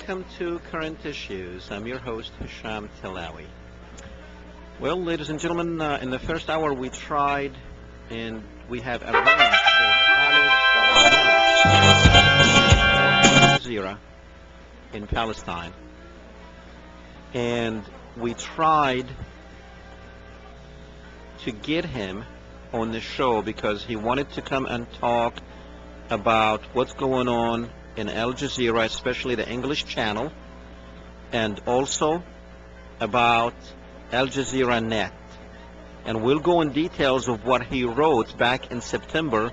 welcome to Current Issues. I'm your host, Hesham Tillawi. Well, ladies and gentlemen, in the first hour we tried and we have arranged for Al Jazeera in Palestine. And we tried to get him on the show because he wanted to come and talk about what's going on in Al Jazeera, especially the English channel, and also about Al Jazeera Net. And we'll go in details of what he wrote back in September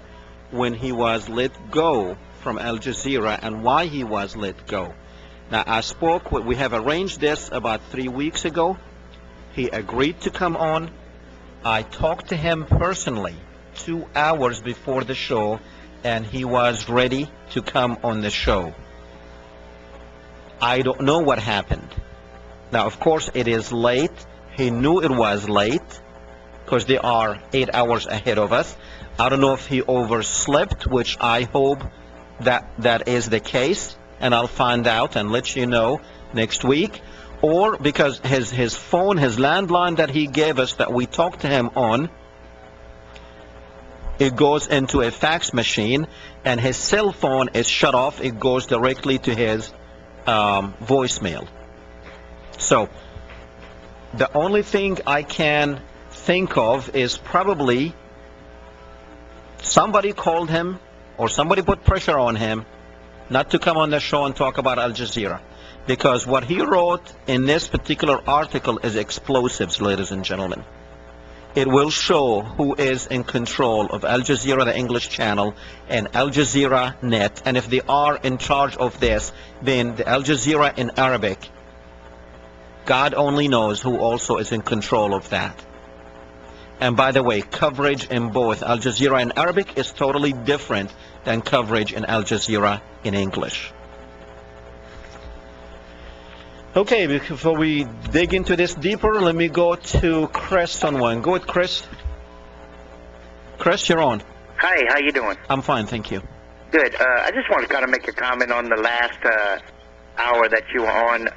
when he was let go from Al Jazeera and why he was let go. Now, we have arranged this about 3 weeks ago. He agreed to come on. I talked to him personally 2 hours before the show, and he was ready to come on the show. I don't know what happened. Now, of course, it is late. He knew it was late because they are 8 hours ahead of us. I don't know if he overslept, which I hope that is the case, and I'll find out and let you know next week. Or because his phone, his landline that he gave us that we talked to him on, it goes into a fax machine, and his cell phone is shut off. It goes directly to his voicemail. So the only thing I can think of is probably somebody called him or somebody put pressure on him not to come on the show and talk about Al Jazeera, because what he wrote in this particular article is explosives, ladies and gentlemen. It will show who is in control of Al Jazeera, the English channel, and Al Jazeera Net. And if they are in charge of this, then the Al Jazeera in Arabic, God only knows who also is in control of that. And by the way, coverage in both Al Jazeera in Arabic is totally different than coverage in Al Jazeera in English. Okay, before we dig into this deeper, let me go to Chris on one. Go ahead, Chris. Chris, you're on. Hi, how you doing? I'm fine, thank you. Good. I just want to kind of make a comment on the last hour that you were on.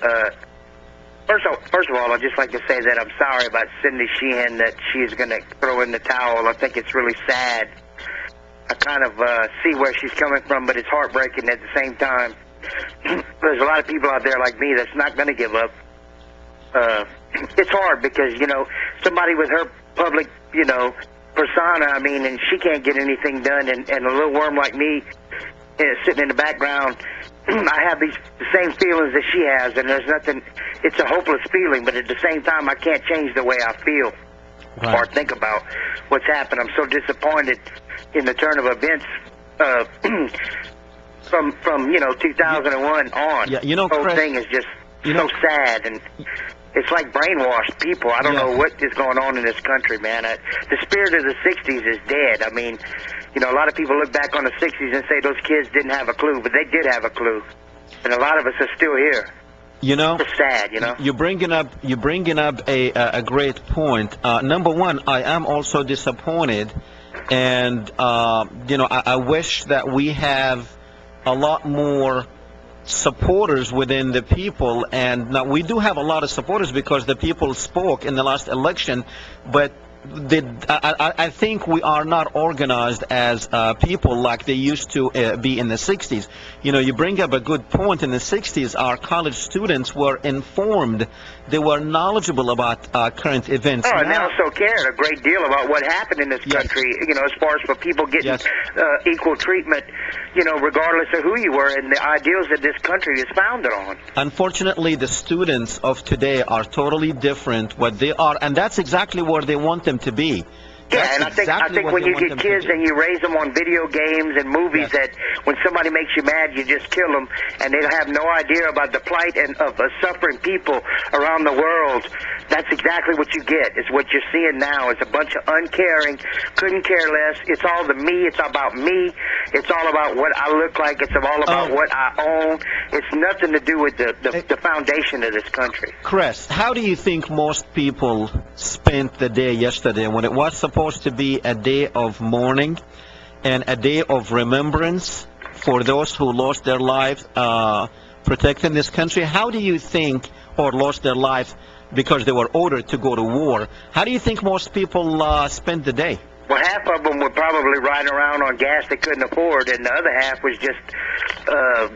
First of all, I'd just like to say that I'm sorry about Cindy Sheehan, that she's going to throw in the towel. I think it's really sad. I kind of see where she's coming from, but it's heartbreaking at the same time. There's a lot of people out there like me that's not going to give up. It's hard because, somebody with her public, persona, and she can't get anything done, and a little worm like me sitting in the background, I have the same feelings that she has, and there's nothing, it's a hopeless feeling, but at the same time, I can't change the way I feel or think about what's happened. I'm so disappointed in the turn of events from 2001 on. Yeah, the whole Chris, thing is just so sad, and it's like brainwashed people. I don't know what is going on in this country, man. The spirit of the 60s is dead. A lot of people look back on the 60s and say those kids didn't have a clue, but they did have a clue, and a lot of us are still here. It's sad, You're bringing up a great point. Number one, I am also disappointed, and I wish that we have a lot more supporters within the people, and now we do have a lot of supporters because the people spoke in the last election, but I think we are not organized as people like they used to be in the 60s. You bring up a good point. In the 60s, our college students were informed. They were knowledgeable about current events. And they also cared a great deal about what happened in this country, as far as for people getting equal treatment, regardless of who you were, and the ideals that this country is founded on. Unfortunately, the students of today are totally different what they are, and that's exactly where they want them to be. Yeah, and I think when you get kids and you raise them on video games and movies, that when somebody makes you mad, you just kill them, and they have no idea about the plight of suffering people around the world. That's exactly what you get. It's what you're seeing now. It's a bunch of uncaring, couldn't care less. It's all the me. It's about me. It's all about what I look like. It's all about what I own. It's nothing to do with the foundation of this country. Chris, how do you think most people spent the day yesterday when it was supposed to be a day of mourning and a day of remembrance for those who lost their lives protecting this country, how do you think, or lost their life because they were ordered to go to war, how do you think most people spend the day? Well, half of them were probably riding around on gas they couldn't afford, and the other half was just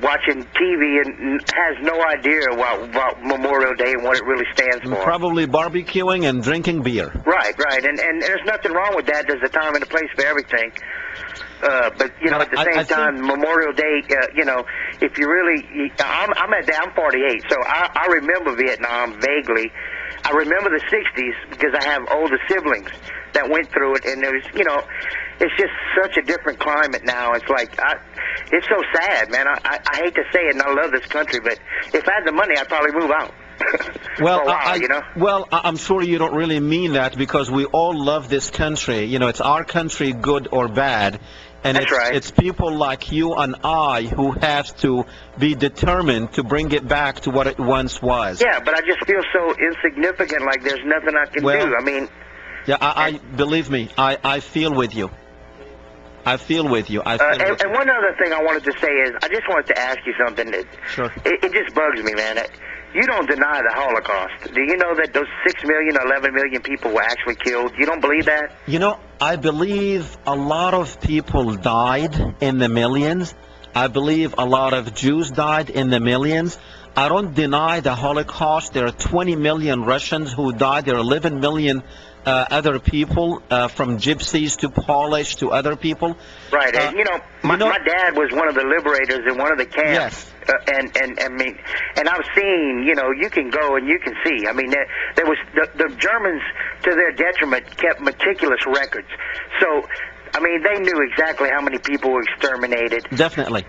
watching TV and has no idea about Memorial Day and what it really stands for. Probably barbecuing and drinking beer. Right, right. And there's nothing wrong with that. There's a time and a place for everything. But, you know, at the same time, Memorial Day, you know, if you really, I'm 48, so I remember Vietnam vaguely. I remember the 60s because I have older siblings that went through it, and it was, you know, it's just such a different climate now. It's like, it's so sad, man. I hate to say it, and I love this country, but if I had the money, I'd probably move out. Well, for a while, you know? Well, I'm sure you don't really mean that, because we all love this country. You know, it's our country, good or bad. And That's right. It's people like you and I who have to be determined to bring it back to what it once was. Yeah, but I just feel so insignificant, like there's nothing I can do. I mean... Yeah, I believe me, I feel with you. I feel with you. And one other thing I wanted to say is, I just wanted to ask you something. Sure. It just bugs me, man. You don't deny the Holocaust. Do you know that those 6 million, 11 million people were actually killed? You don't believe that? You know, I believe a lot of people died in the millions. I believe a lot of Jews died in the millions. I don't deny the Holocaust. There are 20 million Russians who died. There are 11 million other people, from gypsies to Polish to other people. Right, and you know, my dad was one of the liberators in one of the camps. Yes. And I've seen, you know, you can go and you can see. I mean, there was the Germans, to their detriment, kept meticulous records. So, I mean, they knew exactly how many people were exterminated. Definitely.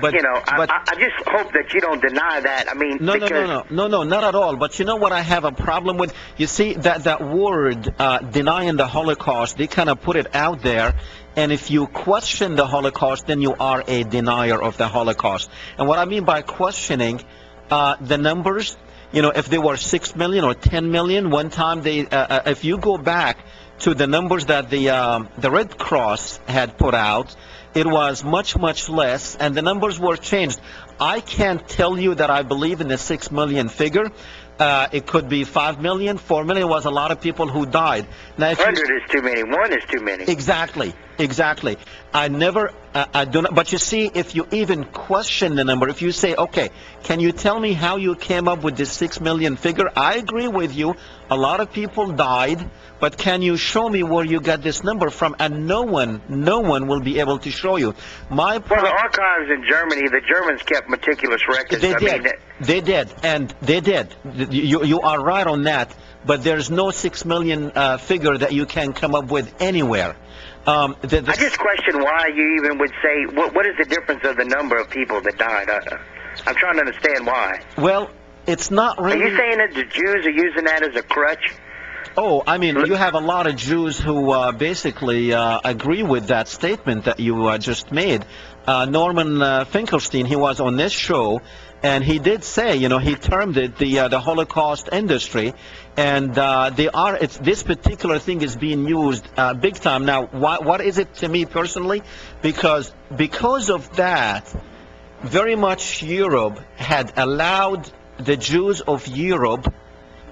But, you know, I just hope that you don't deny that. I mean, no, not at all. But you know what I have a problem with? You see, that word, denying the Holocaust, they kind of put it out there. And if you question the Holocaust, then you are a denier of the Holocaust. And what I mean by questioning the numbers, you know, if they were 6 million or 10 million, one time if you go back to the numbers that the Red Cross had put out, it was much, much less, and the numbers were changed. I can't tell you that I believe in the 6 million figure. It could be 5 million, 4 million. Was a lot of people who died. Now, 100 is too many. 1 is too many. Exactly. I do not. But you see, if you even question the number, if you say, okay, can you tell me how you came up with this 6 million figure? I agree with you. A lot of people died, but can you show me where you got this number from? And no one will be able to show you. Well, the archives in Germany, the Germans kept meticulous records. They did. You are right on that. But there's no 6 million figure that you can come up with anywhere. I just question why you even would say, what is the difference of the number of people that died? I'm trying to understand why. Well, it's not really... Are you saying that the Jews are using that as a crutch? Oh, I mean, you have a lot of Jews who basically agree with that statement that you just made. Norman Finkelstein, he was on this show, and he did say, you know, he termed it the Holocaust industry, and this particular thing is being used big time. Now, what is it to me personally? Because of that, very much Europe had allowed the Jews of Europe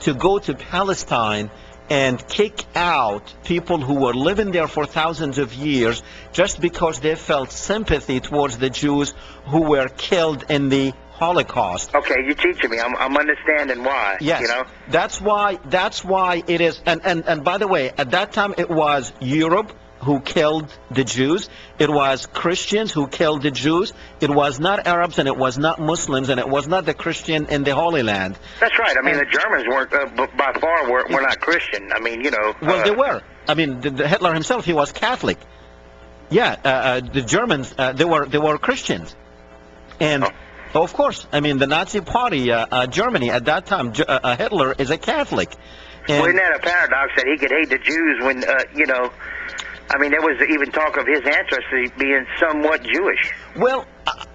to go to Palestine and kick out people who were living there for thousands of years just because they felt sympathy towards the Jews who were killed in the Holocaust. Okay, you're teaching me. I'm understanding why. Yes, you know? That's why it is. And by the way, at that time it was Europe who killed the Jews. It was Christians who killed the Jews. It was not Arabs, and it was not Muslims, and it was not the Christian in the Holy Land. That's right. I mean, the Germans weren't, by far, were not Christian. I mean, you know. Well, they were. I mean, the Hitler himself, he was Catholic. Yeah, the Germans, they were Christians. And, of course, I mean, the Nazi Party, Germany, at that time, Hitler is a Catholic. And, well, isn't that a paradox that he could hate the Jews when, you know, I mean, there was even talk of his ancestry being somewhat Jewish. Well,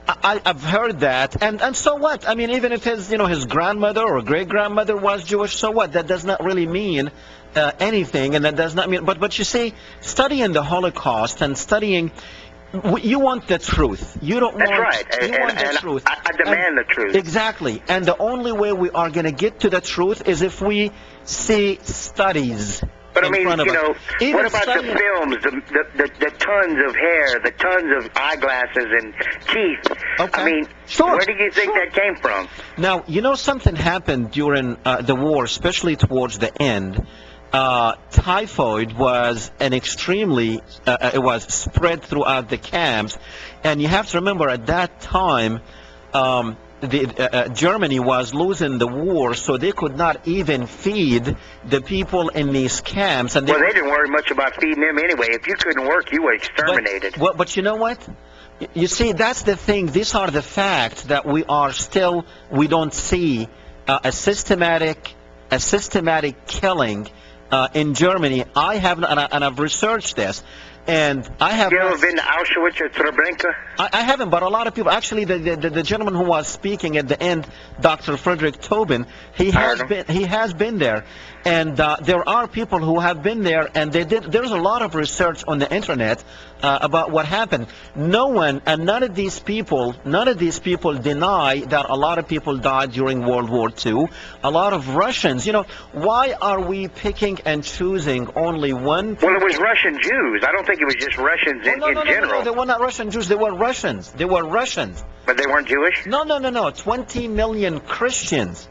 I've heard that, and so what? I mean, even if his grandmother or great-grandmother was Jewish, so what? That does not really mean anything, and that does not mean. But you see, studying the Holocaust and studying, You want the truth. You don't That's want. right. You want the truth. I demand the truth. Exactly. And the only way we are going to get to the truth is if we see studies. But I mean, what about the films, the tons of hair, the tons of eyeglasses and teeth? Okay. I mean, sure. Where do you think that came from? Now, something happened during the war, especially towards the end. Typhoid was an extremely, it was spread throughout the camps. And you have to remember at that time, Germany was losing the war, so they could not even feed the people in these camps. And they didn't worry much about feeding them anyway. If you couldn't work, you were exterminated. But you know what? You see, that's the thing. These are the facts that we don't see a systematic killing in Germany. And I've researched this. And I have. You ever been to Auschwitz or Treblinka? I haven't, but a lot of people. Actually, the gentleman who was speaking at the end, Dr. Frederick Tobin, he has been there, and there are people who have been there, and there's a lot of research on the internet about what happened. None of these people deny that a lot of people died during World War II. A lot of Russians. Why are we picking and choosing only one? Well, it was Russian Jews. I don't think it was just Russians in general. No, they were not Russian Jews. They were Russians. They were Russians. But they weren't Jewish? No. 20 million Christians.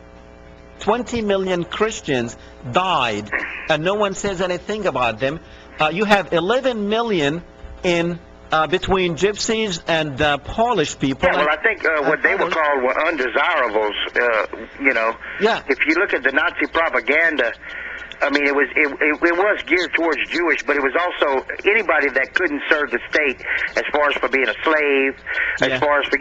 20 million Christians died, and no one says anything about them. You have 11 million in between gypsies and Polish people. Yeah, well, I think what they were called were undesirables. Yeah. If you look at the Nazi propaganda, I mean, it was geared towards Jewish, but it was also anybody that couldn't serve the state, as far as for being a slave, as far as for,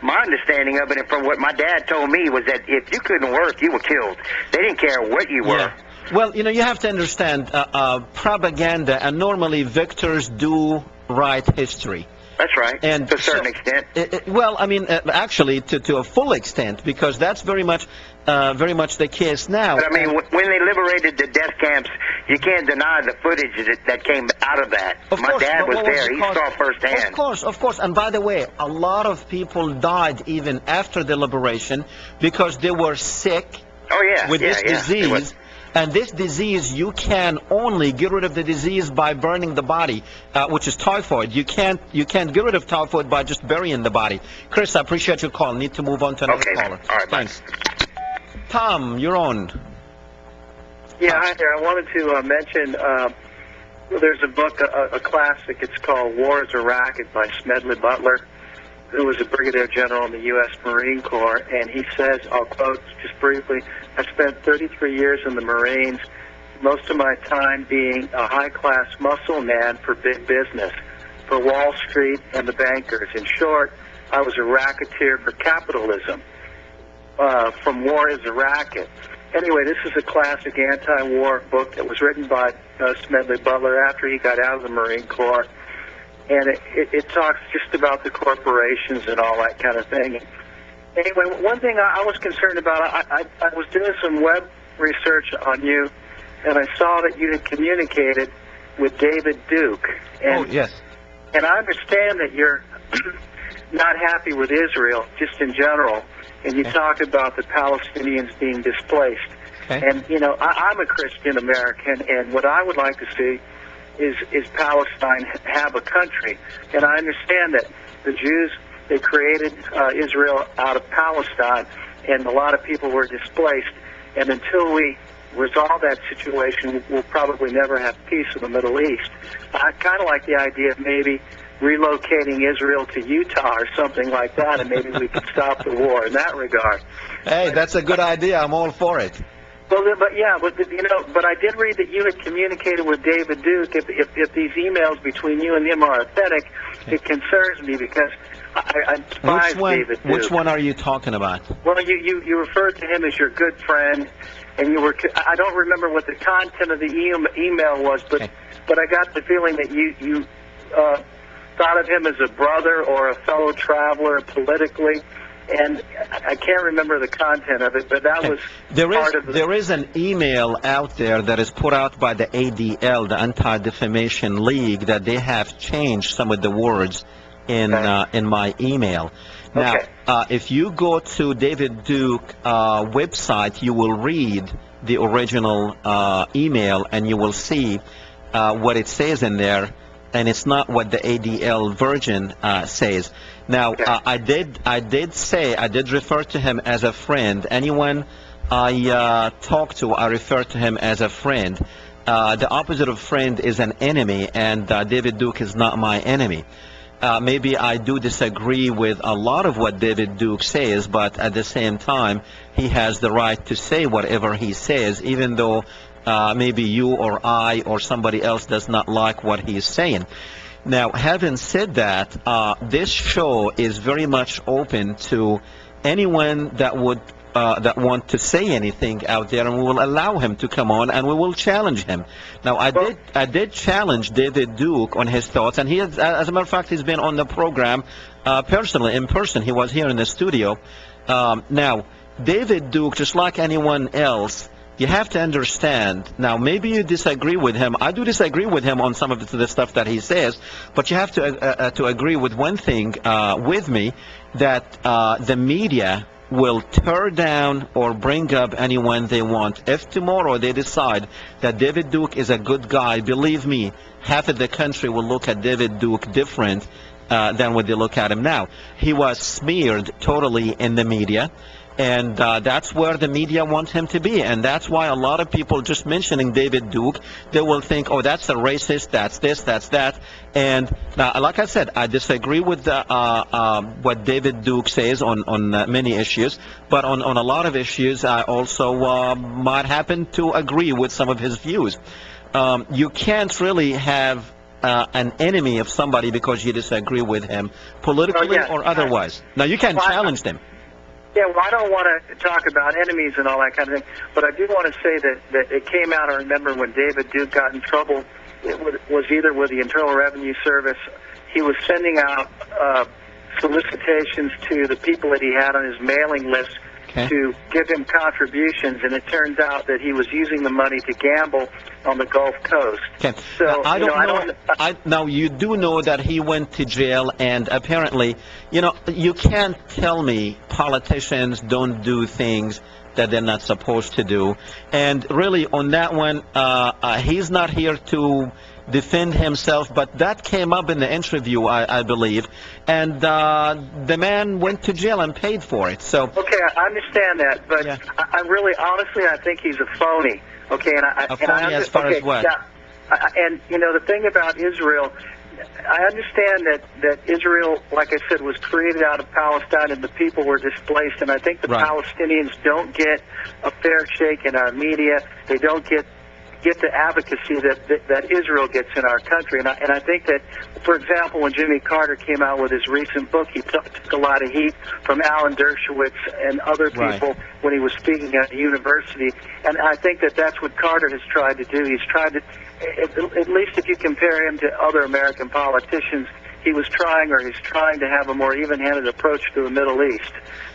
my understanding of it, and from what my dad told me, was that if you couldn't work, you were killed. They didn't care what you were. Yeah. Well, you have to understand propaganda, and normally victors do write history. That's right, and to a certain extent. Well, I mean, actually, to a full extent, because that's very much the case now. But I mean, when they liberated the death camps, you can't deny the footage that came out of that. My dad was there; he saw firsthand. Of course. And by the way, a lot of people died even after the liberation because they were sick. Oh yeah, with this disease. And this disease, you can only get rid of the disease by burning the body, which is typhoid. You can't get rid of typhoid by just burying the body. Chris, I appreciate your call. Need to move on to another caller. All right, thanks. Tom, you're on. Yeah, hi there. I wanted to mention there's a book, a classic. It's called War is a Racket by Smedley Butler, who was a brigadier general in the U.S. Marine Corps, and he says, I'll quote just briefly, I spent 33 years in the Marines, most of my time being a high-class muscle man for big business, for Wall Street and the bankers. In short, I was a racketeer for capitalism, from War is a Racket. Anyway, this is a classic anti-war book that was written by Smedley Butler after he got out of the Marine Corps. And it talks just about the corporations and all that kind of thing. Anyway, one thing I was concerned about, I was doing some web research on you, and I saw that you had communicated with David Duke. And, yes. And I understand that you're not happy with Israel, just in general, and you talked about the Palestinians being displaced. Okay. And, I'm a Christian American, and what I would like to see is Palestine have a country. And I understand that the Jews, they created Israel out of Palestine, and a lot of people were displaced. And until we resolve that situation, we'll probably never have peace in the Middle East. I kind of like the idea of maybe relocating Israel to Utah or something like that, and maybe we could stop the war in that regard. Hey, that's a good idea. I'm all for it. Well, but I did read that you had communicated with David Duke. If these emails between you and him are authentic, it concerns me because I despise David Duke. Which one are you talking about? Well, you referred to him as your good friend, and I don't remember what the content of the email was, but I got the feeling that you thought of him as a brother or a fellow traveler politically, and I can't remember the content of it, but that was part of the... There is an email out there that is put out by the ADL, the Anti-Defamation League, that they have changed some of the words in my email. Now, if you go to David Duke website, you will read the original email, and you will see what it says in there, and it's not what the ADL version says. Now, I did refer to him as a friend. Anyone I talk to, I refer to him as a friend. The opposite of friend is an enemy, and David Duke is not my enemy. Maybe I do disagree with a lot of what David Duke says, but at the same time, he has the right to say whatever he says, even though maybe you or I or somebody else does not like what he's saying. Now, having said that, this show is very much open to anyone that would that want to say anything out there, and we will allow him to come on, and we will challenge him. Now, I did challenge David Duke on his thoughts, and he has, as a matter of fact, he's been on the program personally, in person. He was here in the studio. Now, David Duke, just like anyone else, you have to understand. Now, maybe you disagree with him. I do disagree with him on some of the stuff that he says, but you have to agree with one thing with me, that the media will tear down or bring up anyone they want. If tomorrow they decide that David Duke is a good guy, believe me, half of the country will look at David Duke different than what they look at him now. He was smeared totally in the media, and that's where the media wants him to be, and that's why a lot of people just mentioning David Duke, they will think, oh, that's a racist, that's this, that's that. And now, like I said, I disagree with what David Duke says on many issues, but on a lot of issues, I also might happen to agree with some of his views. You can't really have an enemy of somebody because you disagree with him politically or otherwise. Now, you can challenge them. Yeah, well, I don't want to talk about enemies and all that kind of thing, but I do want to say that it came out, I remember when David Duke got in trouble, it was either with the Internal Revenue Service, he was sending out solicitations to the people that he had on his mailing list to give him contributions, and it turns out that he was using the money to gamble on the Gulf Coast. Okay. So, now, I don't know. Now, you do know that he went to jail, and apparently, you can't tell me politicians don't do things that they're not supposed to do. And really, on that one, he's not here to defend himself, but that came up in the interview, I believe, and the man went to jail and paid for it. So okay, I understand that, but I really, honestly, I think he's a phony. Okay, a phony as far as what? Yeah, and the thing about Israel, I understand that Israel, like I said, was created out of Palestine, and the people were displaced, and I think the Palestinians don't get a fair shake in our media. They don't get the advocacy that Israel gets in our country. And I think that, for example, when Jimmy Carter came out with his recent book, he took a lot of heat from Alan Dershowitz and other people when he was speaking at the university. And I think that that's what Carter has tried to do. He's tried to, at least if you compare him to other American politicians, he's trying to have a more even-handed approach to the Middle East.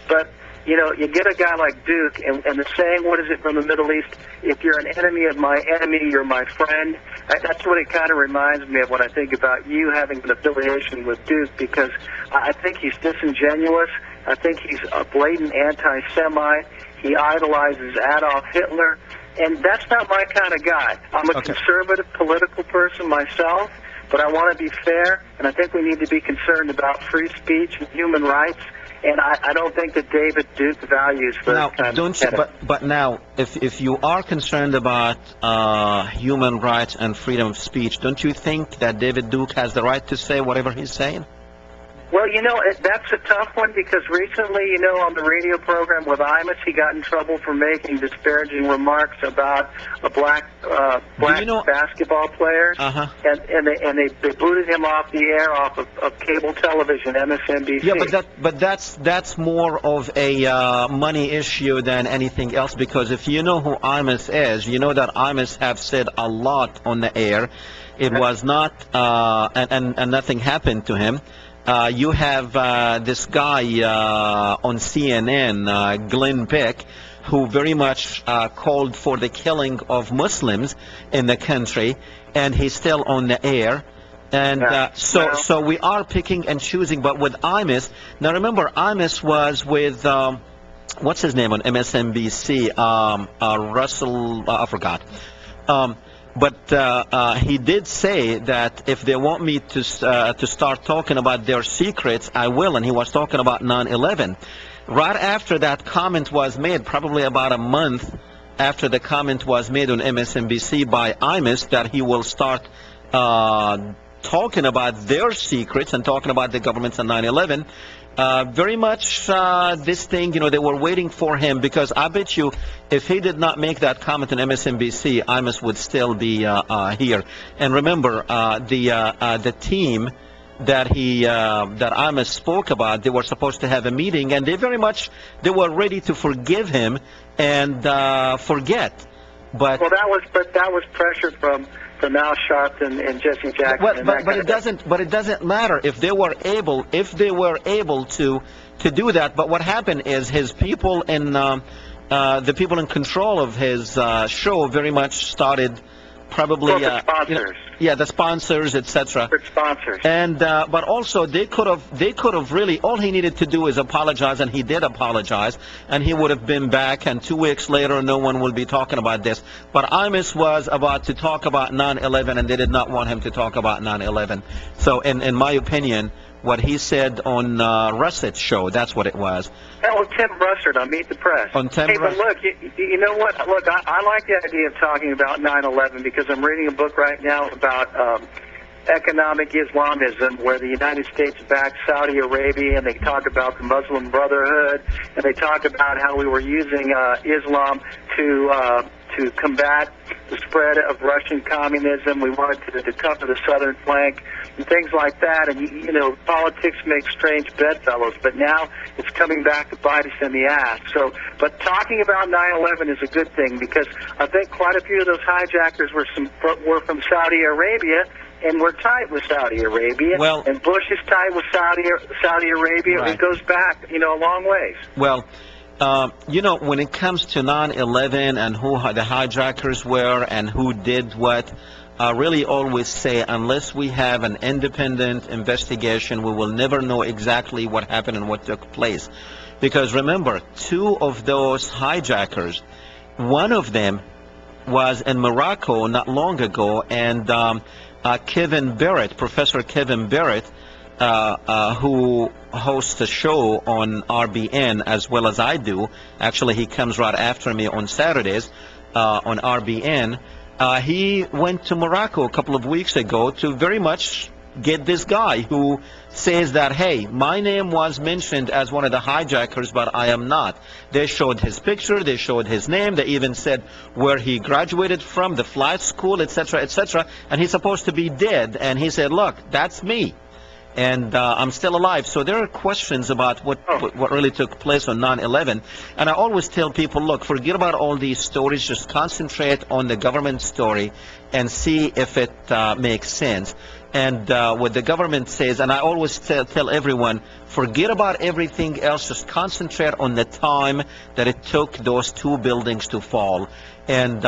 But you get a guy like Duke, and the saying, what is it from the Middle East? If you're an enemy of my enemy, you're my friend. That's what it kind of reminds me of when I think about you having an affiliation with Duke, because I think he's disingenuous. I think he's a blatant anti-Semite. He idolizes Adolf Hitler, and that's not my kind of guy. I'm a conservative political person myself, but I want to be fair, and I think we need to be concerned about free speech and human rights. And I don't think that David Duke values those kind of tenets. But now, if you are concerned about human rights and freedom of speech, don't you think that David Duke has the right to say whatever he's saying? Well, that's a tough one, because recently, on the radio program with Imus, he got in trouble for making disparaging remarks about a black basketball player, and they booted him off the air, off of cable television, MSNBC. Yeah, but that's more of a money issue than anything else, because if you know who Imus is, you know that Imus have said a lot on the air. It was not, and nothing happened to him. You have this guy on CNN, Glenn Beck, who very much called for the killing of Muslims in the country, and he's still on the air. And so we are picking and choosing. But with Imus, now remember, Imus was with what's his name on MSNBC? Russell, I forgot. But he did say that if they want me to start talking about their secrets, I will. And he was talking about 9/11. Right after that comment was made, probably about a month after the comment was made on MSNBC by Imus, that he will start talking about their secrets and talking about the governments on 9/11. Very much this thing, they were waiting for him, because I bet you if he did not make that comment on MSNBC, Imus would still be here. And remember, the team that Imus spoke about, they were supposed to have a meeting, and they were ready to forgive him and forget. But that was pressure from Al Sharpton and Jesse Jackson. But it doesn't matter if they were able to do that. But what happened is his people the people in control of his show very much started probably the sponsors. The sponsors, etc. Sponsors. And but also they could have really, all he needed to do is apologize, and he did apologize, and he would have been back, and 2 weeks later no one will be talking about this. But Imus was about to talk about 9/11, and they did not want him to talk about 9/11. So in my opinion, what he said on Russett's show, that's what it was. That was Tim Russert on Meet the Press. But look, you know what? Look, I like the idea of talking about 9/11 because I'm reading a book right now about economic Islamism, where the United States backed Saudi Arabia, and they talk about the Muslim Brotherhood, and they talk about how we were using Islam to combat the spread of Russian communism. We wanted to cover the southern flank and things like that. And, politics make strange bedfellows, but now it's coming back to bite us in the ass. But talking about 9/11 is a good thing, because I think quite a few of those hijackers were from Saudi Arabia, and we're tight with Saudi Arabia. Well, and Bush is tight with Saudi Arabia. Right. It goes back, a long ways. Well, when it comes to 9/11 and who the hijackers were and who did what, I really always say, unless we have an independent investigation, we will never know exactly what happened and what took place. Because remember, 2 of those hijackers, one of them was in Morocco not long ago, and Kevin Barrett, Professor Kevin Barrett, who hosts a show on RBN as well as I do. Actually, he comes right after me on Saturdays on RBN. He went to Morocco a couple of weeks ago to very much get this guy who says that, hey, my name was mentioned as one of the hijackers, but I am not. They showed his picture, they showed his name, they even said where he graduated from, the flight school, etc., etc., and he's supposed to be dead. And he said, look, that's me, and I'm still alive. So there are questions about what really took place on 9/11. And I always tell people, look, forget about all these stories, just concentrate on the government story and see if it makes sense. And what the government says, and I always tell everyone, forget about everything else, just concentrate on the time that it took those 2 buildings to fall. And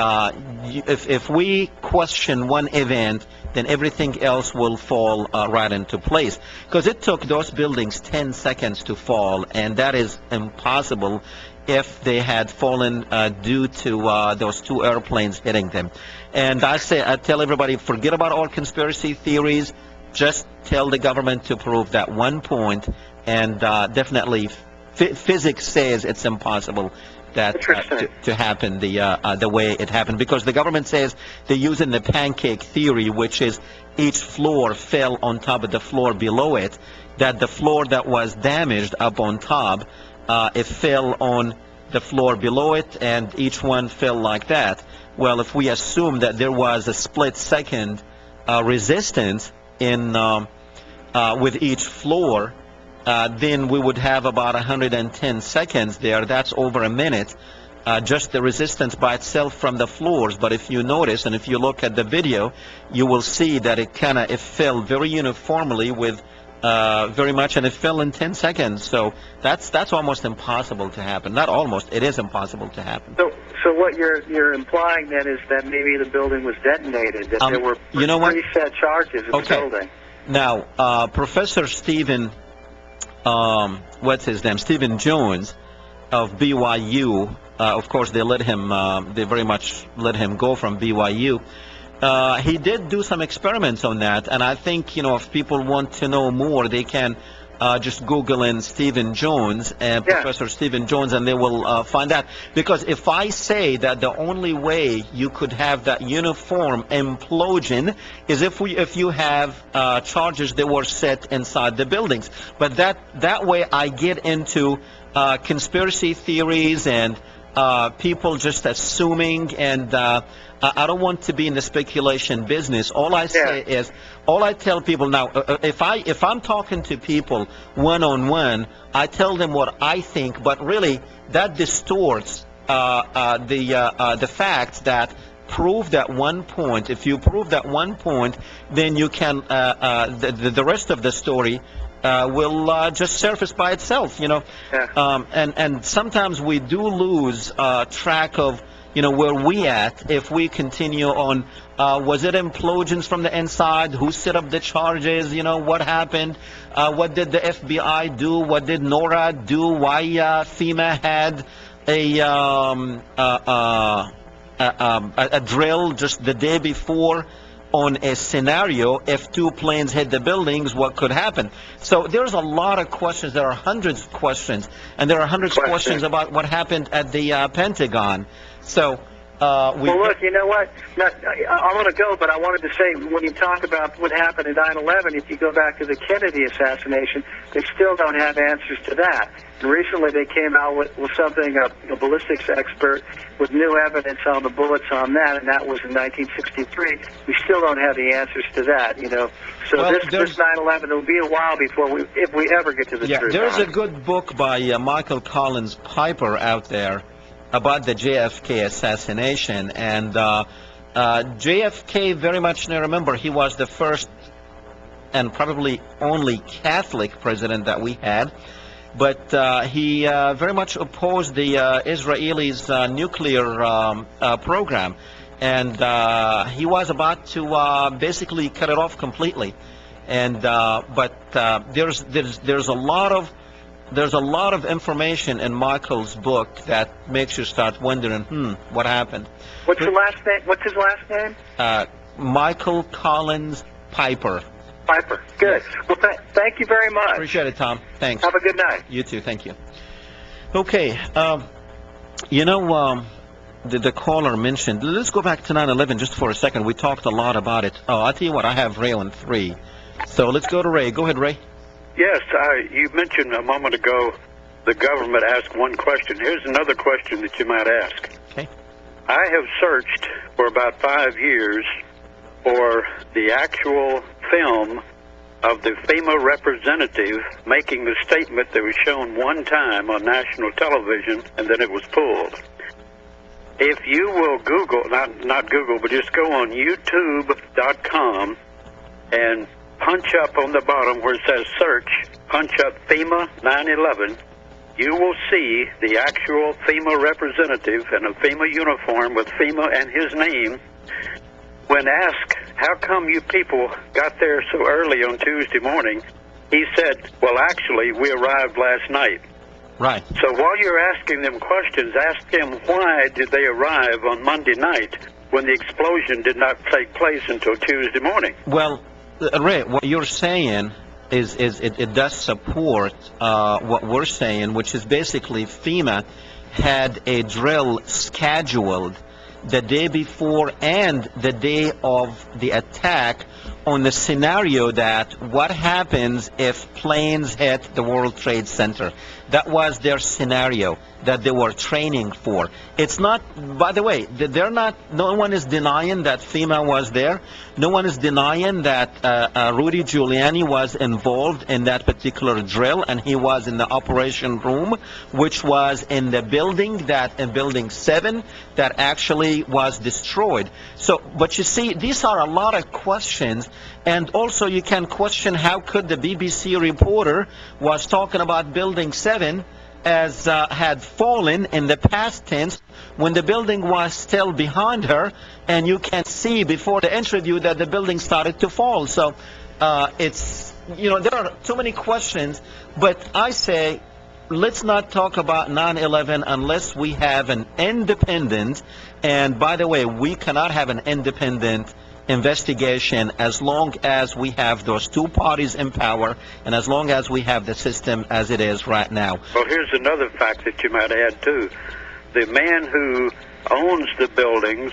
if we question one event, then everything else will fall right into place. Because it took those buildings 10 seconds to fall, and that is impossible if they had fallen due to those 2 airplanes hitting them. And I tell everybody, forget about all conspiracy theories. Just tell the government to prove that one point, and definitely physics says it's impossible that to happen the way it happened, because the government says they're using the pancake theory, which is each floor fell on top of the floor below it, that the floor that was damaged up on top, it fell on the floor below it, and each one fell like that. Well, if we assume that there was a split-second resistance in with each floor, then we would have about 110 seconds there. That's over a minute, just the resistance by itself from the floors. But if you notice, and if you look at the video, you will see that it fell very uniformly with very much, and it fell in 10 seconds. So that's almost impossible to happen. Not almost, it is impossible to happen. So what you're implying then is that maybe the building was detonated, that there were preset charges in the building. Now, Professor Stephen, what's his name? Stephen Jones of BYU. Of course, they very much let him go from BYU. He did do some experiments on that, and I think, if people want to know more, they can just Google in Stephen Jones and Professor Stephen Jones, and they will find that. Because if I say that the only way you could have that uniform implosion is if you have charges that were set inside the buildings, but that way I get into conspiracy theories and people just assuming, and I don't want to be in the speculation business. All I say is, all I tell people now, if I'm talking to people one-on-one, I tell them what I think, but really that distorts the facts that prove that one point. If you prove that one point, then you can the rest of the story will just surface by itself, and sometimes we do lose track of where we at if we continue on. Was it implosions from the inside? Who set up the charges? What happened? What did the FBI do? What did NORAD do? Why FEMA had a drill just the day before on a scenario, if two planes hit the buildings, what could happen? So there's a lot of questions. There are hundreds of questions, and there are hundreds of questions about what happened at the Pentagon. So well, look, you know what? I want to go, but I wanted to say, when you talk about what happened at 9/11, if you go back to the Kennedy assassination, they still don't have answers to that. And recently they came out with something, a ballistics expert, with new evidence on the bullets on that, and that was in 1963. We still don't have the answers to that, So well, this 9/11, it'll be a while before if we ever get to the truth. There's a good book by Michael Collins Piper out there about the JFK assassination, and JFK, very much remember, he was the first and probably only Catholic president that we had, but he very much opposed the Israelis' nuclear program, and he was about to basically cut it off completely. And but there's a lot of information in Michael's book that makes you start wondering, what happened? What's your last name? What's his last name? Michael Collins Piper. Piper. Good. Well, thank you very much. Appreciate it, Tom. Thanks. Have a good night. You too. Thank you. Okay. The caller mentioned, let's go back to 9/11 just for a second. We talked a lot about it. Oh, I'll tell you what, I have Ray on 3. So let's go to Ray. Go ahead, Ray. Yes, you mentioned a moment ago the government asked one question. Here's another question that you might ask. Okay. I have searched for about 5 years for the actual film of the FEMA representative making the statement that was shown one time on national television and then it was pulled. If you will Google, not Google, but just go on YouTube.com and punch up on the bottom where it says search, punch up FEMA 9/11, you will see the actual FEMA representative in a FEMA uniform with FEMA and his name. When asked, how come you people got there so early on Tuesday morning, he said, well, actually, we arrived last night. Right. So while you're asking them questions, ask them why did they arrive on Monday night when the explosion did not take place until Tuesday morning? Well, Ray, what you're saying is it does support what we're saying, which is basically FEMA had a drill scheduled the day before and the day of the attack on the scenario that what happens if planes hit the World Trade Center. That was their scenario that they were training for. It's not, by the way, they're not, no one is denying that FEMA was there. No one is denying that Rudy Giuliani was involved in that particular drill, and he was in the operation room, which was in the building in building 7 that actually was destroyed. So, but you see, these are a lot of questions, And also you can question how could the BBC reporter was talking about Building 7 as had fallen in the past tense when the building was still behind her, and you can see before the interview that the building started to fall. So it's, there are too many questions, but I say let's not talk about 9/11 unless we have an independent, and by the way, we cannot have an independent investigation as long as we have those two parties in power and as long as we have the system as it is right now. Well, here's another fact that you might add, too. The man who owns the buildings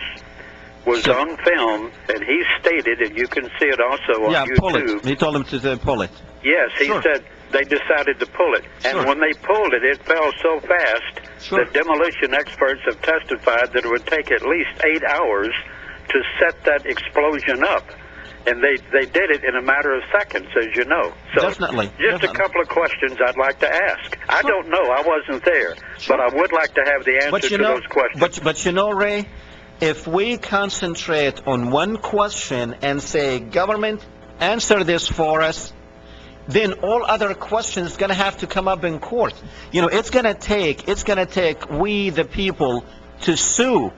was on film, and he stated, and you can see it also on YouTube. Pull it. He told him to pull it. Yes, he said they decided to pull it. And when they pulled it, it fell so fast that demolition experts have testified that it would take at least 8 hours to set that explosion up. And they did it in a matter of seconds, as you know. So Definitely. A couple of questions I'd like to ask. I don't know. I wasn't there. But I would like to have the answer to those questions. But Ray, if we concentrate on one question and say, government, answer this for us, then all other questions going to have to come up in court. It's going to take we, the people, to sue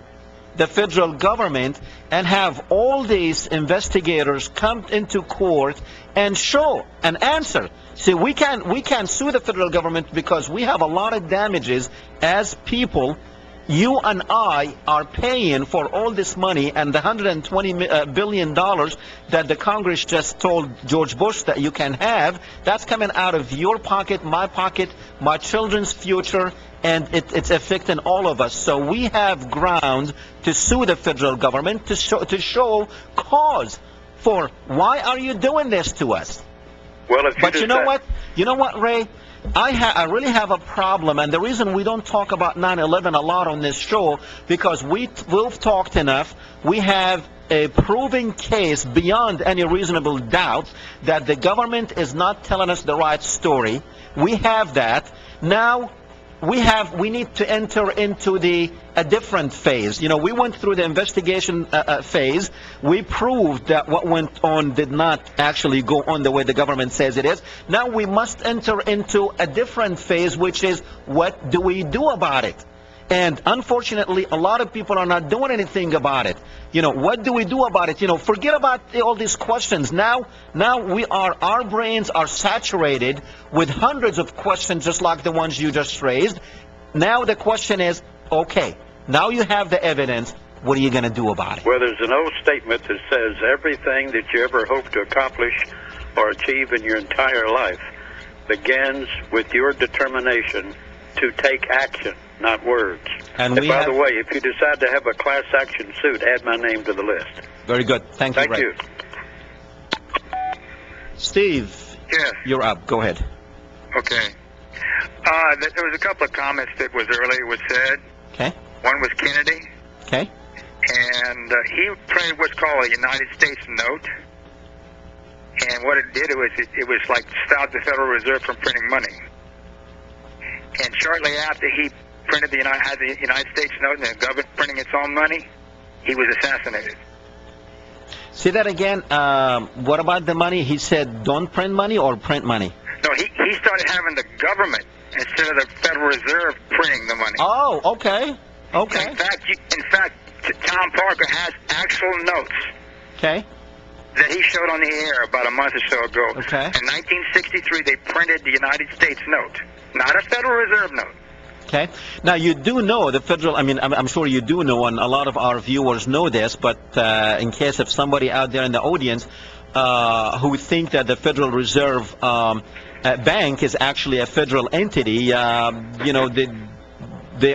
the federal government and have all these investigators come into court and show an answer. See, we can sue the federal government because we have a lot of damages as people. You and I are paying for all this money, and the $120 billion that the Congress just told George Bush that you can have, that's coming out of your pocket, my children's future, and it's affecting all of us. So we have ground to sue the federal government to show cause for why are you doing this to us. Well, but you know what, Ray? I really have a problem, and the reason we don't talk about 9/11 a lot on this show, because we've talked enough. We have a proven case beyond any reasonable doubt that the government is not telling us the right story. We have that. Now we need to enter into a different phase. We went through the investigation phase. We proved that what went on did not actually go on the way the government says it is. Now we must enter into a different phase, which is, what do we do about it? And unfortunately, a lot of people are not doing anything about it. What do we do about it? Forget about all these questions. Now our brains are saturated with hundreds of questions just like the ones you just raised. Now the question is, okay, now you have the evidence. What are you going to do about it? Well, there's an old statement that says everything that you ever hope to accomplish or achieve in your entire life begins with your determination to take action, not words. And by the way, if you decide to have a class action suit, add my name to the list. Very good. Thank you. Thank you. Steve, yes. You're up. Go ahead. Okay. There was a couple of comments that was earlier said. Okay. One was Kennedy. Okay. And he printed what's called a United States note. And what it did, it was like stop the Federal Reserve from printing money. And shortly after he printed had the United States note and the government printing its own money, he was assassinated. Say that again. What about the money? He said don't print money or print money? No, he started having the government instead of the Federal Reserve printing the money. Oh, okay. Okay. In fact, Tom Parker has actual notes. Okay. That he showed on the air about a month or so ago. Okay. In 1963, they printed the United States note, not a Federal Reserve note. Okay. Now, you do know the federal, I'm sure you do know, and a lot of our viewers know this, but in case of somebody out there in the audience who think that the Federal Reserve Bank is actually a federal entity, they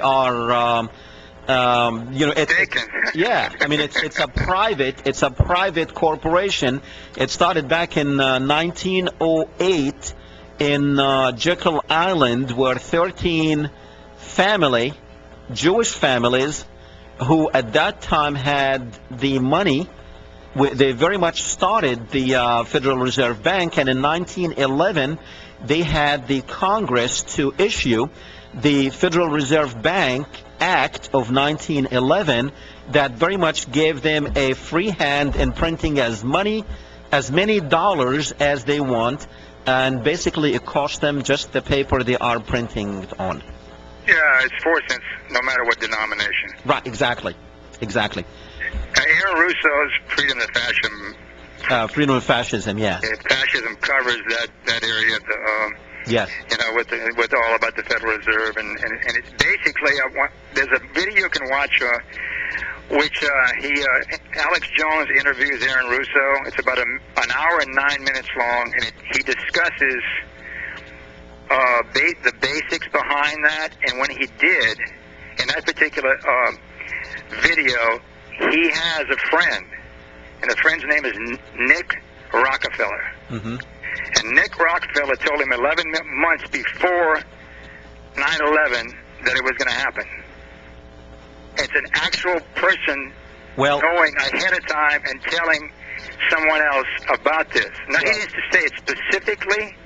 are... it's a private corporation. It started back in 1908 in Jekyll Island, where 13 Jewish families who at that time had the money, they very much started the Federal Reserve Bank, and in 1911 they had the Congress to issue the Federal Reserve Bank Act of 1911 that very much gave them a free hand in printing as much as many dollars as they want, and basically it costs them just the paper they are printing it on. Yeah, it's 4 cents no matter what denomination. Right, exactly. Exactly. Aaron Russo's Freedom to Fascism. Freedom of fascism, yes. Fascism covers that area. Yes. You know, with all about the Federal Reserve, and it's basically there's a video you can watch, which Alex Jones interviews Aaron Russo. It's about an hour and 9 minutes long, and he discusses the basics behind that. And when he did, in that particular video, he has a friend, and the friend's name is Nick Rockefeller. Mm-hmm. And Nick Rockefeller told him 11 months before 9/11 that it was going to happen. It's an actual person going ahead of time and telling someone else about this. Now, he didn't say it specifically,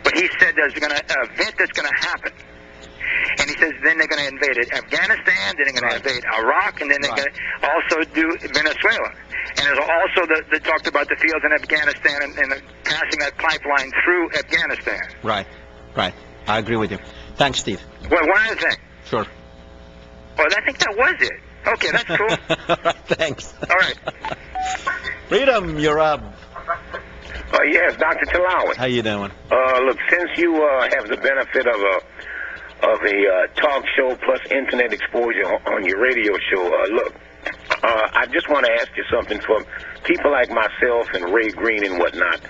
but he said there's an event that's going to happen. And he says then they're going to invade Afghanistan, then they're going to invade Iraq, and then they're going to also do Venezuela. And there's also they talked about the fields in Afghanistan and passing that pipeline through Afghanistan. Right, right. I agree with you. Thanks, Steve. Well, one other thing. Sure. Well, I think that was it. Okay, that's cool. All right, thanks. All right. Freedom, you're up. Yes, Dr. Tillawi. How you doing? Look, since you have the benefit of a talk show plus internet exposure on your radio show, look, I just want to ask you something. For people like myself and Ray Green and whatnot,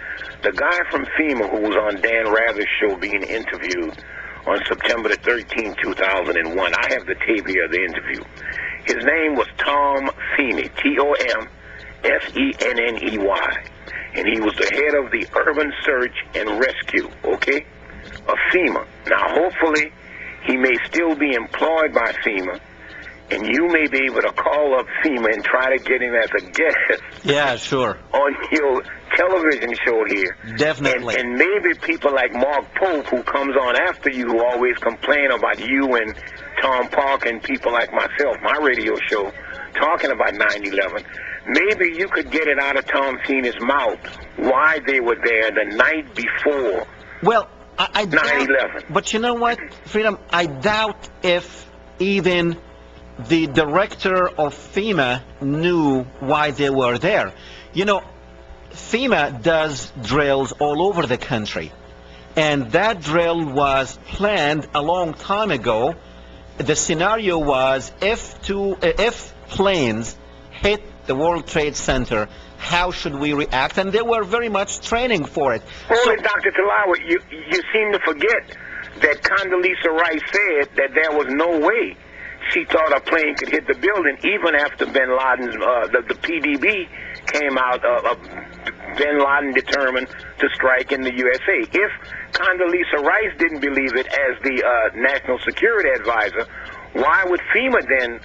the guy from FEMA who was on Dan Rather's show being interviewed on September the 13th, 2001, I have the tape here of the interview. His name was Tom Feeney, Tomfenney, and he was the head of the Urban Search and Rescue, okay, of FEMA. Now, hopefully, he may still be employed by FEMA, and you may be able to call up FEMA and try to get him as a guest. Yeah, sure. On your television show here. Definitely. And maybe people like Mark Pope, who comes on after you, who always complain about you and Tom Park and people like myself, my radio show, talking about 9/11. Maybe you could get it out of Tom Feeney's mouth why they were there the night before. Well, I 9/11. But you know what, Freedom? I doubt if even the director of FEMA knew why they were there. You know, FEMA does drills all over the country, and that drill was planned a long time ago. The scenario was if planes hit the World Trade Center, how should we react? And they were very much training for it. Hold it, Dr. Tillawi, you seem to forget that Condoleezza Rice said that there was no way she thought a plane could hit the building, even after Bin Laden's, the PDB came out, Bin Laden determined to strike in the USA. If Condoleezza Rice didn't believe it as the National Security Advisor, why would FEMA then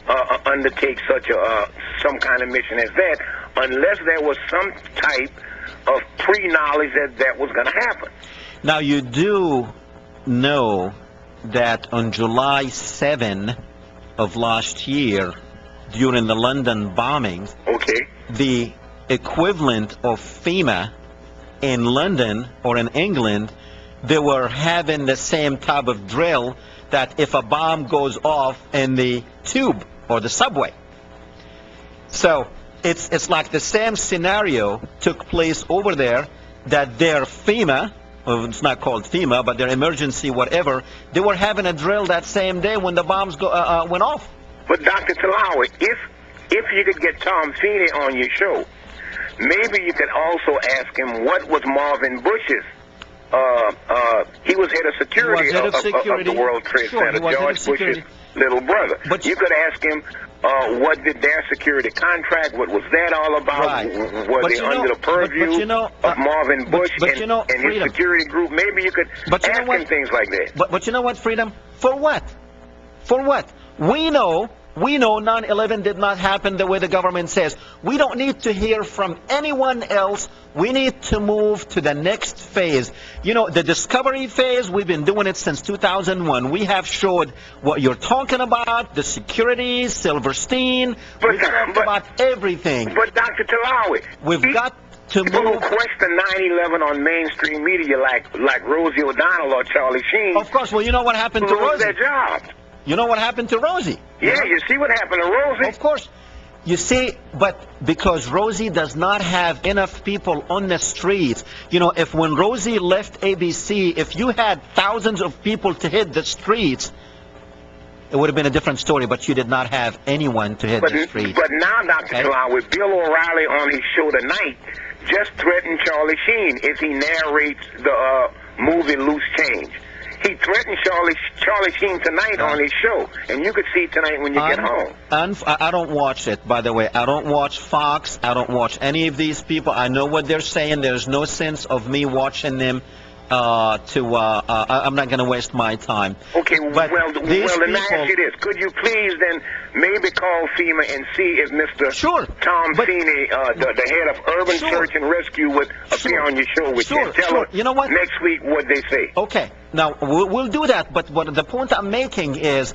undertake such some kind of mission as that, unless there was some type of pre-knowledge that was going to happen? Now, you do know that on July 7 of last year, during the London bombings, the equivalent of FEMA in London or in England, they were having the same type of drill that if a bomb goes off in the tube or the subway. So it's like the same scenario took place over there, that their FEMA, well, it's not called FEMA, but their emergency whatever, they were having a drill that same day when the bombs went off. But Dr. Tillawi, if you could get Tom Feeney on your show, maybe you could also ask him what was Marvin Bush's. He was head of security, of the World Trade Center, George Bush's little brother. But you could ask him, what did their security contract, what was that all about? Right. Were they under the purview of Marvin Bush and his security group? Maybe you could ask him things like that. But you know what, Freedom? For what? For what? We know 9/11 did not happen the way the government says. We don't need to hear from anyone else. We need to move to the next phase. You know, the discovery phase, we've been doing it since 2001. We have showed what you're talking about, the security, Silverstein. We've talked about everything. But Dr. Tillawi, we've got to People who move. question 9/11 on mainstream media like Rosie O'Donnell or Charlie Sheen Of course, well, you know what happened to lose Rosie. their jobs. You know what happened to Rosie. Yeah, you see what happened to Rosie? Of course. You see, but because Rosie does not have enough people on the streets, you know, if when Rosie left ABC, if you had thousands of people to hit the streets, it would have been a different story, but you did not have anyone to hit the streets. But now, Dr. Tillawi, Bill O'Reilly on his show tonight just threatened Charlie Sheen if he narrates the movie Loose Change. He threatened Charlie Sheen tonight on his show, and you could see it tonight when you get home. I don't watch it, by the way. I don't watch Fox. I don't watch any of these people. I know what they're saying. There's no sense of me watching them. I'm not going to waste my time. Okay, but well, let me ask you this. Could you please then maybe call FEMA and see if Mr. Tom Feeney, the head of Urban Search and Rescue, would appear on your show with you? Tell us you know what? Next week what they say. Okay, now we'll do that, but what the point I'm making is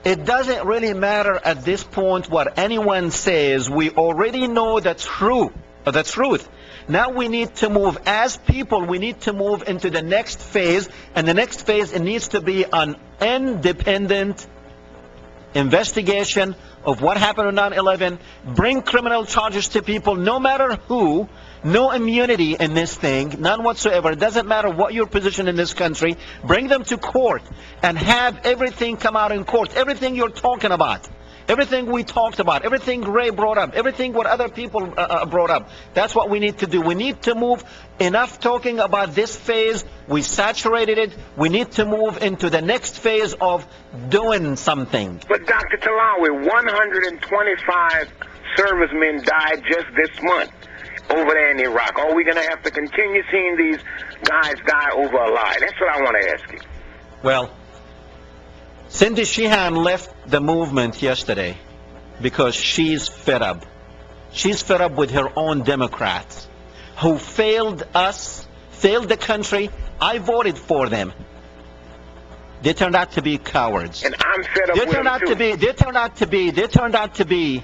it doesn't really matter at this point what anyone says. We already know the truth. Now we need to move as people. We need to move into the next phase, and the next phase, it needs to be an independent investigation of what happened on 9/11. Bring criminal charges to people, no matter who. No immunity in this thing, none whatsoever. It doesn't matter what your position in this country. Bring them to court and have everything come out in court. Everything you're talking about. Everything we talked about, everything Ray brought up, everything what other people brought up. That's what we need to do. We need to move. Enough talking about this phase. We saturated it. We need to move into the next phase of doing something. But Dr. Tillawi, 125 servicemen died just this month over there in Iraq. Are we going to have to continue seeing these guys die over a lie? That's what I want to ask you. Well, Cindy Sheehan left the movement yesterday because she's fed up. She's fed up with her own Democrats who failed us, failed the country. I voted for them. They turned out to be cowards. And I'm fed up with them too. They turned out to be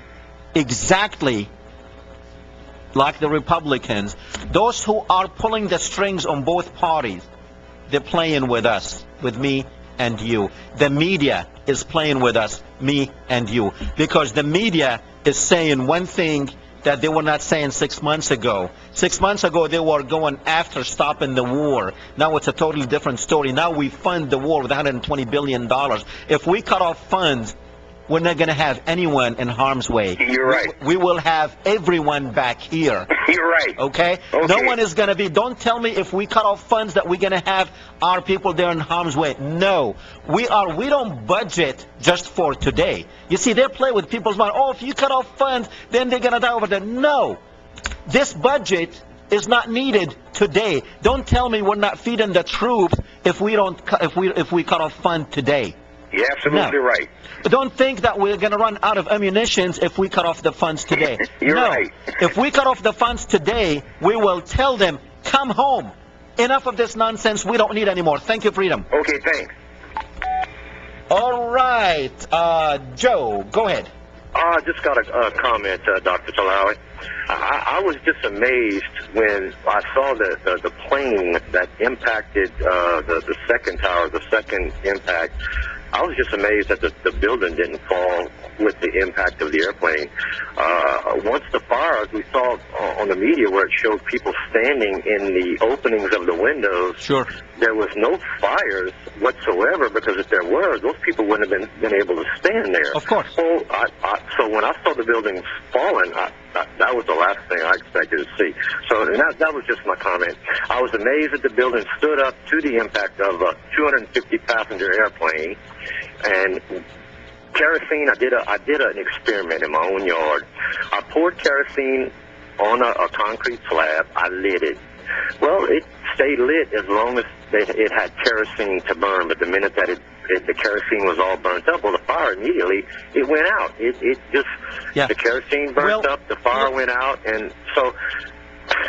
exactly like the Republicans. Those who are pulling the strings on both parties, they're playing with us, with me and you. The media is playing with us, me and you, because the media is saying one thing that they were not saying 6 months ago. 6 months ago, they were going after stopping the war. Now it's a totally different story. Now we fund the war with $120 billion. If we cut off funds, we're not going to have anyone in harm's way. You're right. We will have everyone back here. You're right. Okay? No one is going to be, don't tell me if we cut off funds that we're going to have our people there in harm's way. No. We don't budget just for today. You see, they play with people's mind. Oh, if you cut off funds, then they're going to die over there. No. This budget is not needed today. Don't tell me we're not feeding the troops if we cut off funds today. You're absolutely right. Don't think that we're going to run out of ammunition if we cut off the funds today. You're right. If we cut off the funds today, we will tell them, come home. Enough of this nonsense. We don't need anymore. Thank you, Freedom. Okay, thanks. All right. Joe, go ahead. I just got a comment, Dr. Tillawi. I was just amazed when I saw the plane that impacted the second tower, the second impact. I was just amazed that the building didn't fall with the impact of the airplane. Once the fires, we saw on the media where it showed people standing in the openings of the windows. Sure. There was no fires whatsoever, because if there were, those people wouldn't have been able to stand there. Of course. So, so when I saw the buildings falling, that was the last thing I expected to see. So that was just my comment. I was amazed that the building stood up to the impact of a 250-passenger airplane. And kerosene, I did an experiment in my own yard. I poured kerosene on a concrete slab. I lit it. Well, it stayed lit as long as it had kerosene to burn. But the minute that the kerosene was all burnt up, well, the fire immediately, it went out. It just, the kerosene burnt up, the fire went out, and so...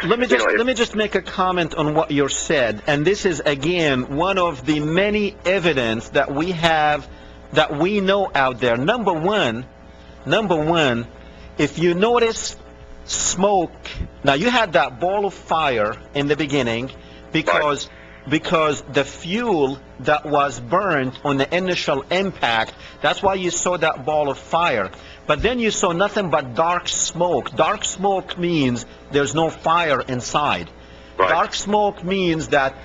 Let me just make a comment on what you said, and this is again one of the many evidence that we have, that we know out there. Number one, if you notice smoke. Now you had that ball of fire in the beginning because the fuel that was burned on the initial impact, that's why you saw that ball of fire. But then you saw nothing but dark smoke. Dark smoke means there's no fire inside. Right. Dark smoke means that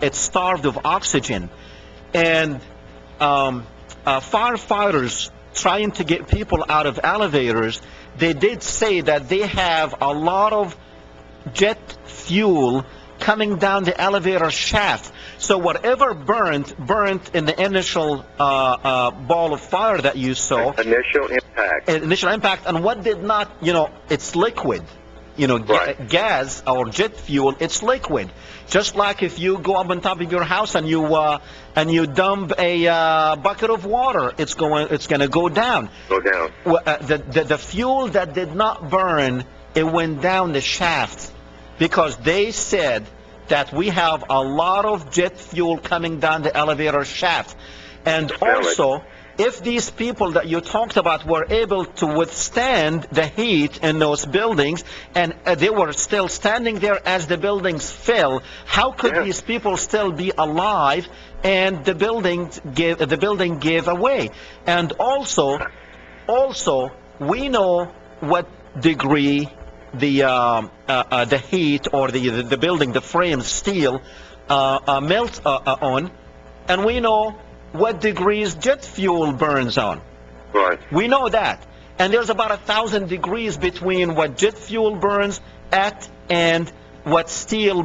it's starved of oxygen. And firefighters trying to get people out of elevators, they did say that they have a lot of jet fuel coming down the elevator shaft. So whatever burnt in the initial ball of fire that you saw. Initial impact. Initial impact, and what did not, it's liquid. Gas or jet fuel, it's liquid. Just like if you go up on top of your house and you dump a bucket of water, it's going to go down. Go down. The fuel that did not burn, it went down the shaft, because they said that we have a lot of jet fuel coming down the elevator shaft. And also, if these people that you talked about were able to withstand the heat in those buildings, and they were still standing there as the buildings fell, how could these people still be alive and the building gave away? And also, we know what degree the heat or the building, the frame steel melts on, and we know what degrees jet fuel burns on. Right. We know that. And there's about 1,000 degrees between what jet fuel burns at and what steel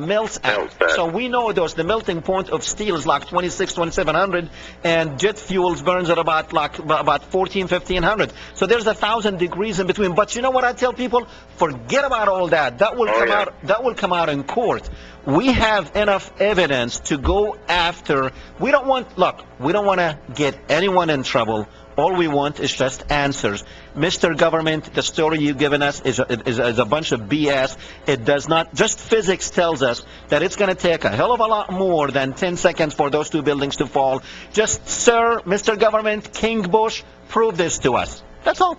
melts at. So we know the melting point of steel is like 2,700, and jet fuels burns at about 1,500. So there's 1,000 degrees in between. But you know what I tell people? Forget about all that. That will come out. That will come out in court. We have enough evidence to go after. We don't want to get anyone in trouble. All we want is just answers. Mr. Government, the story you've given us is a bunch of BS. It does not, just physics tells us that it's going to take a hell of a lot more than 10 seconds for those two buildings to fall. Just, sir, Mr. Government, King Bush, prove this to us. That's all.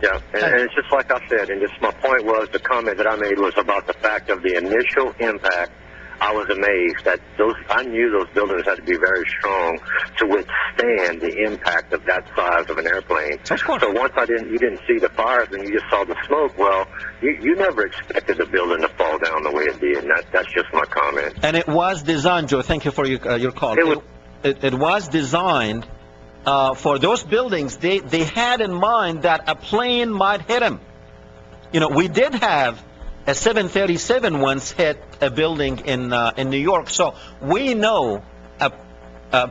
Yeah, and it's just like I said, and just my point was, the comment that I made was about the fact of the initial impact. I was amazed that I knew those buildings had to be very strong to withstand the impact of that size of an airplane. Of course. So once you didn't see the fires and you just saw the smoke, well, you never expected the building to fall down the way it did, and that's just my comment. And it was designed, Joe, thank you for your call. It was designed for those buildings. They had in mind that a plane might hit them. We did have a 737 once hit a building in New York, so we know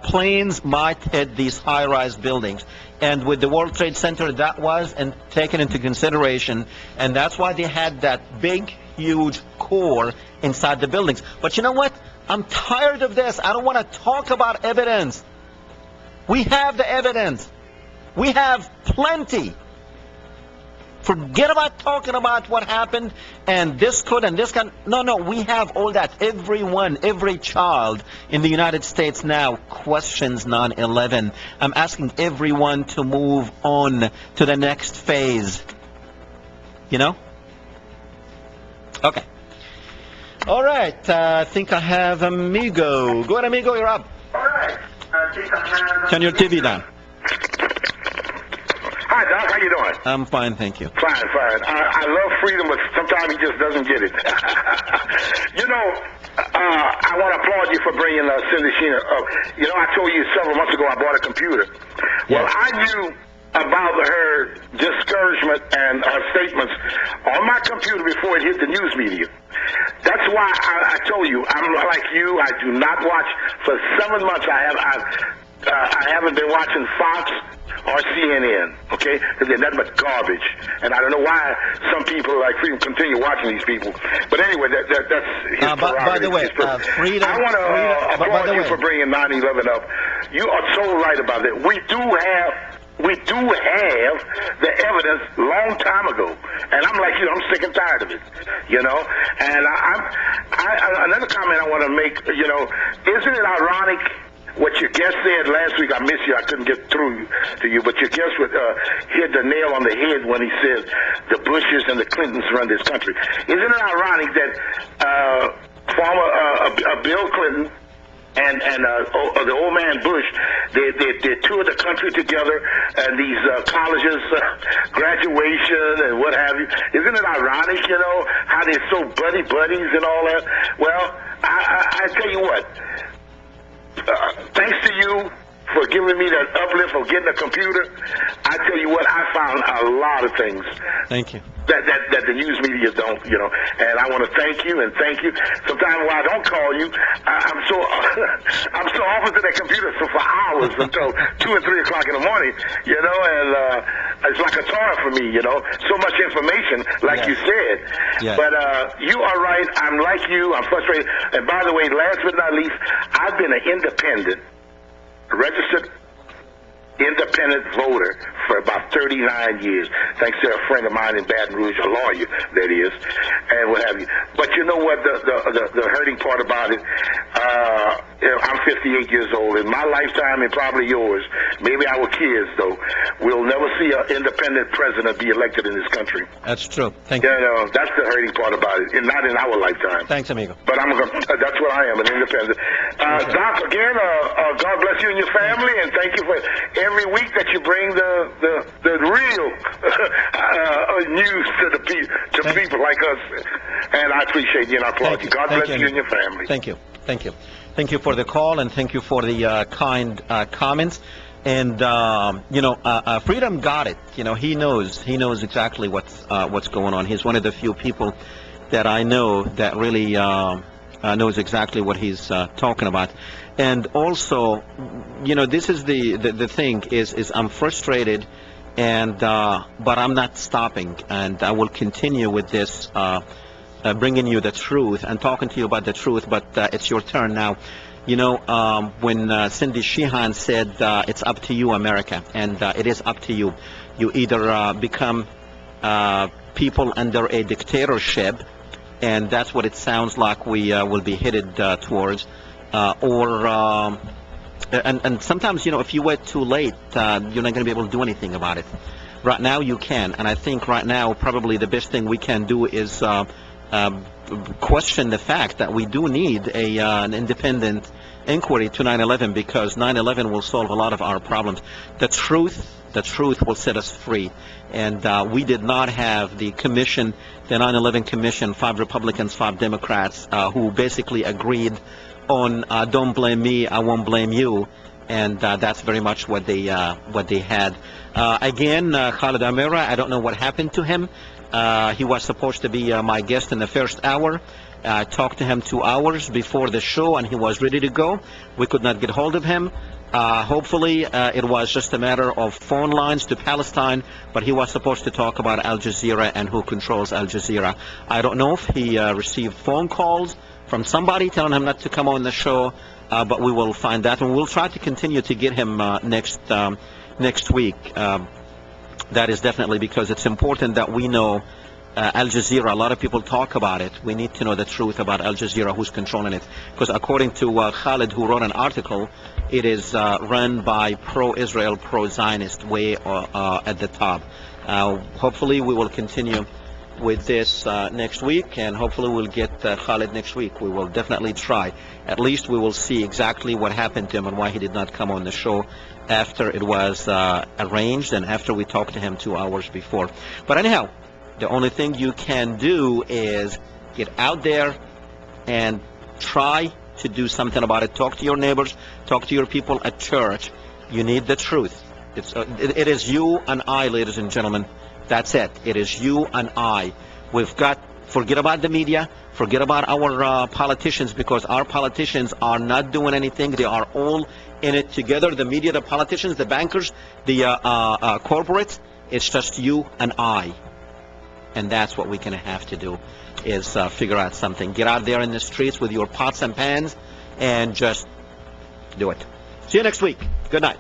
planes might hit these high-rise buildings. And with the World Trade Center, that was taken into consideration, and that's why they had that big, huge core inside the buildings. But you know what? I'm tired of this. I don't want to talk about evidence. We have the evidence. We have plenty. Forget about talking about what happened and this could and this can. No, we have all that. Every child in the United States now questions 9/11. I'm asking everyone to move on to the next phase. Okay. All right. I think I have Amigo. Go ahead, Amigo. You're up. All right. Turn your TV down. Hi, Doc. How you doing? I'm fine, thank you. Fine. I love freedom, but sometimes he just doesn't get it. I want to applaud you for bringing Cindy Sheehan up. I told you several months ago I bought a computer. Yeah. Well, I knew about her discouragement and her statements on my computer before it hit the news media. That's why I told you, I'm like you. I do not watch. For 7 months I haven't been watching Fox or CNN, okay? Because they're nothing but garbage. And I don't know why some people like Freedom continue watching these people. But anyway, that's his prerogative. By the way, Freedom... I want to applaud you for bringing 9/11 up. You are so right about that. We do have the evidence long time ago. And I'm like you, I'm sick and tired of it, And another comment I want to make, isn't it ironic what your guest said last week, I missed you. I couldn't get through to you, but your guest hit the nail on the head when he said the Bushes and the Clintons run this country. Isn't it ironic that Bill Clinton and the old man Bush, they toured the country together, and these colleges, graduation and what have you. Isn't it ironic, you know, how they're so buddies and all that? Well, I tell you what, thanks to you for giving me that uplift of getting a computer, I tell you what, I found a lot of things. Thank you. That the news media don't, you know. And I want to thank you and thank you. Sometimes when I don't call you, I'm so off into that computer for hours until 2 and 3 o'clock in the morning, you know. And it's like a torrent for me, you know. So much information, like you said. Yes. But you are right. I'm like you. I'm frustrated. And by the way, last but not least, I've been an independent, registered independent voter for about 39 years, thanks to a friend of mine in Baton Rouge, a lawyer, that is, and what have you. But you know what, the hurting part about it, I'm 58 years old. In my lifetime, and probably yours, maybe our kids, though, we'll never see an independent president be elected in this country. That's true. Thank you. You know, that's the hurting part about it, and not in our lifetime. Thanks, amigo. But that's what I am, an independent. Doc, again, God bless you and your family, and thank you for every week that you bring the real news to people like us. And I appreciate you and I applaud you. God bless you and your family. Thank you. Thank you. Thank you for the call, and thank you for the kind comments. And you know, Freedom got it. You know, he knows exactly what's going on. He's one of the few people that I know that really knows exactly what he's talking about. And also, you know, this is the thing is I'm frustrated, and but I'm not stopping, and I will continue with this, bringing you the truth and talking to you about the truth. But it's your turn now. You know, when Cindy Sheehan said, it's up to you, America, and it is up to you. You either become people under a dictatorship, and that's what it sounds like we will be headed towards, or and sometimes, you know, if you wait too late, you're not going to be able to do anything about it. Right now you can, and I think right now probably the best thing we can do is question the fact that we do need an independent inquiry to 9/11, because 9/11 will solve a lot of our problems. The truth will set us free. And we did not have the commission, the 9/11 commission, 5 Republicans, 5 Democrats, who basically agreed on don't blame me, I won't blame you. And that's very much what they had. Again, Khalid Amira, I don't know what happened to him. He was supposed to be my guest in the first hour. I talked to him 2 hours before the show, and he was ready to go. We could not get hold of him. Hopefully, it was just a matter of phone lines to Palestine, but he was supposed to talk about Al Jazeera and who controls Al Jazeera. I don't know if he received phone calls from somebody telling him not to come on the show, but we will find that, and we'll try to continue to get him next week. That is definitely, because it's important that we know Al Jazeera. A lot of people talk about it. We need to know the truth about Al Jazeera, who's controlling it. Because according to Khalid, who wrote an article, it is run by pro-Israel, pro-Zionist way at the top. Hopefully we will continue with this next week, and hopefully we'll get Khalid next week. We will definitely try. At least we will see exactly what happened to him and why he did not come on the show after it was arranged and after we talked to him 2 hours before. But anyhow, the only thing you can do is get out there and try to do something about it. Talk to your neighbors, talk to your people at church. You need the truth. It is you and I, ladies and gentlemen. That's it. It is you and I. Forget about the media, forget about our politicians, because our politicians are not doing anything. They are all in it together. The media, the politicians, the bankers, the corporates. It's just you and I. And that's what we're going to have to do, is figure out something. Get out there in the streets with your pots and pans and just do it. See you next week. Good night.